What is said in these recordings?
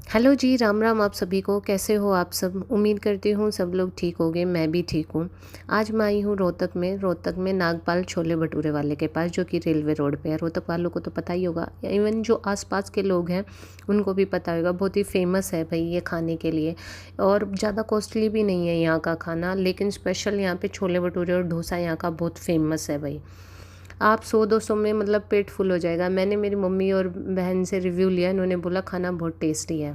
Hello जी, राम राम आप सभी को। कैसे हो आप सब? उम्मीद करती हूँ सब लोग ठीक होंगे, मैं भी ठीक हूँ। आज मैं आई हूँ रोहतक में नागपाल छोले भटूरे वाले के पास, जो कि रेलवे रोड पे है। रोहतक वालों को तो पता ही होगा, इवन जो आसपास के लोग हैं उनको भी पता होगा। बहुत ही फेमस है भाई ये खाने के लिए, और ज़्यादा कॉस्टली भी नहीं है यहाँ का खाना, लेकिन स्पेशल यहाँ पे छोले भटूरे और डोसा यहाँ का बहुत फेमस है भाई। आप 100-200 में मतलब पेट फुल हो जाएगा। मैंने मेरी मम्मी और बहन से रिव्यू लिया, इन्होंने बोला खाना बहुत टेस्टी है।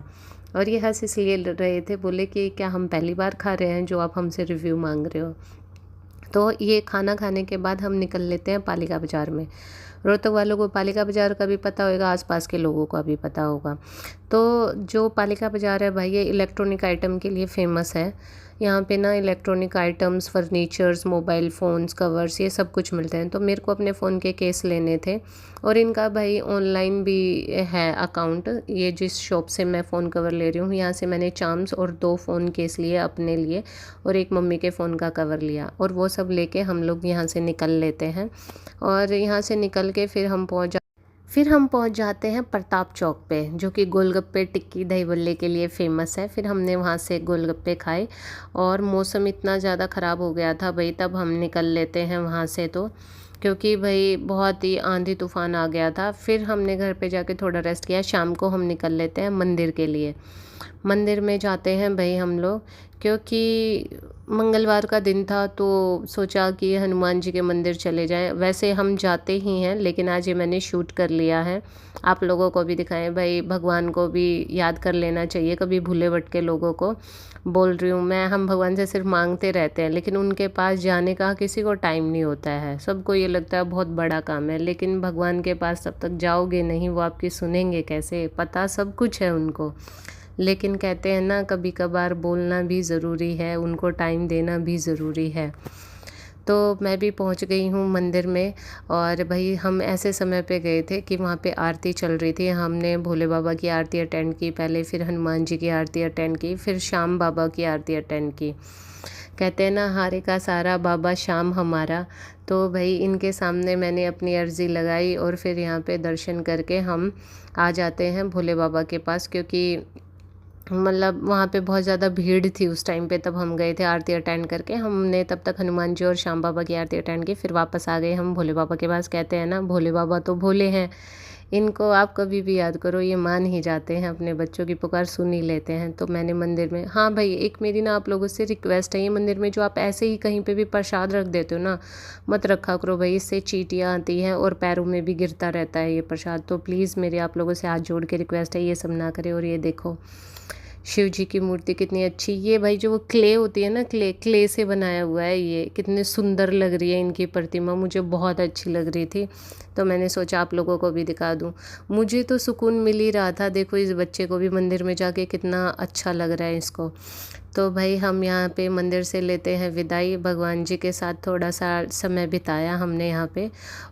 और ये हँस इसलिए रहे थे, बोले कि क्या हम पहली बार खा रहे हैं जो आप हमसे रिव्यू मांग रहे हो। तो ये खाना खाने के बाद हम निकल लेते हैं पालिका बाज़ार में। रोहतक वालों को पालिका बाज़ार का भी पता होगा, आसपास के लोगों का भी पता होगा। तो जो पालिका बाज़ार है भाई, ये इलेक्ट्रॉनिक आइटम के लिए फ़ेमस है। यहाँ पे ना electronic items, furnitures, mobile phones, covers, ये सब कुछ मिलते हैं। तो मेरे को अपने फ़ोन के केस लेने थे, और इनका भाई ऑनलाइन भी है अकाउंट। ये जिस शॉप से मैं फ़ोन कवर ले रही हूँ, यहाँ से मैंने चार्म्स और 2 फ़ोन केस लिए अपने लिए, और एक मम्मी के फ़ोन का कवर लिया, और वो सब लेके हम लोग यहाँ से निकल लेते हैं। और यहाँ से निकल के फिर हम पहुंच जाते हैं प्रताप चौक पे, जो कि गोलगप्पे, टिक्की, दही बल्ले के लिए फ़ेमस है। फिर हमने वहाँ से गोलगप्पे खाए, और मौसम इतना ज़्यादा ख़राब हो गया था भाई, तब हम निकल लेते हैं वहाँ से। तो क्योंकि भाई बहुत ही आंधी तूफ़ान आ गया था। फिर हमने घर पे जाके थोड़ा रेस्ट किया। शाम को हम निकल लेते हैं मंदिर के लिए। मंदिर में जाते हैं भाई हम लोग, क्योंकि मंगलवार का दिन था, तो सोचा कि हनुमान जी के मंदिर चले जाएं। वैसे हम जाते ही हैं, लेकिन आज ये मैंने शूट कर लिया है, आप लोगों को भी दिखाएं। भाई भगवान को भी याद कर लेना चाहिए, कभी भूले भटके लोगों को बोल रही हूँ मैं। हम भगवान से सिर्फ मांगते रहते हैं, लेकिन उनके पास जाने का किसी को टाइम नहीं होता है। सबको ये लगता है बहुत बड़ा काम है, लेकिन भगवान के पास तब तक जाओगे नहीं, वो आपकी सुनेंगे कैसे? पता सब कुछ है उनको, लेकिन कहते हैं ना, कभी कभार बोलना भी ज़रूरी है, उनको टाइम देना भी ज़रूरी है। तो मैं भी पहुंच गई हूँ मंदिर में। और भाई हम ऐसे समय पे गए थे कि वहाँ पे आरती चल रही थी। हमने भोले बाबा की आरती अटेंड की पहले, फिर हनुमान जी की आरती अटेंड की, फिर श्याम बाबा की आरती अटेंड की। कहते हैं ना, हारे का सारा बाबा श्याम हमारा। तो भाई इनके सामने मैंने अपनी अर्ज़ी लगाई, और फिर यहाँ पे दर्शन करके हम आ जाते हैं भोले बाबा के पास। क्योंकि मतलब वहाँ पे बहुत ज़्यादा भीड़ थी उस टाइम पे, तब हम गए थे आरती अटेंड करके। हमने तब तक हनुमान जी और श्याम बाबा की आरती अटेंड की, फिर वापस आ गए हम भोले बाबा के पास। कहते हैं ना, भोले बाबा तो भोले हैं, इनको आप कभी भी याद करो, ये मान ही जाते हैं, अपने बच्चों की पुकार सुन ही लेते हैं। तो मैंने मंदिर में, हाँ भाई एक मेरी ना आप लोगों से रिक्वेस्ट है, ये मंदिर में जो आप ऐसे ही कहीं पे भी प्रसाद रख देते हो ना, मत रखा करो भाई, इससे चींटियाँ आती हैं और पैरों में भी गिरता रहता है ये प्रसाद। तो प्लीज़ मेरी आप लोगों से हाथ जोड़ के रिक्वेस्ट है, ये सब ना करें। और ये देखो शिव जी की मूर्ति कितनी अच्छी, ये भाई जो वो क्ले होती है ना, क्ले से बनाया हुआ है, ये कितने सुंदर लग रही है इनकी प्रतिमा, मुझे बहुत अच्छी लग रही थी। तो मैंने सोचा आप लोगों को भी दिखा दूं। मुझे तो सुकून मिल ही रहा था, देखो इस बच्चे को भी मंदिर में जाके कितना अच्छा लग रहा है इसको। तो भाई हम यहाँ पे मंदिर से लेते हैं विदाई। भगवान जी के साथ थोड़ा सा समय बिताया हमने यहाँ पे,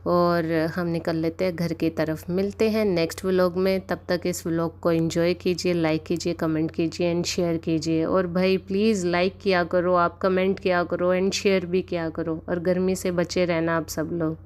और हम निकल लेते हैं घर की तरफ। मिलते हैं नेक्स्ट व्लॉग में, तब तक इस व्लॉग को एंजॉय कीजिए, लाइक कीजिए, कमेंट कीजिए एंड शेयर कीजिए। और भाई प्लीज़ लाइक किया करो, आप कमेंट किया करो एंड शेयर भी किया करो, और गर्मी से बचे रहना आप सब लोग।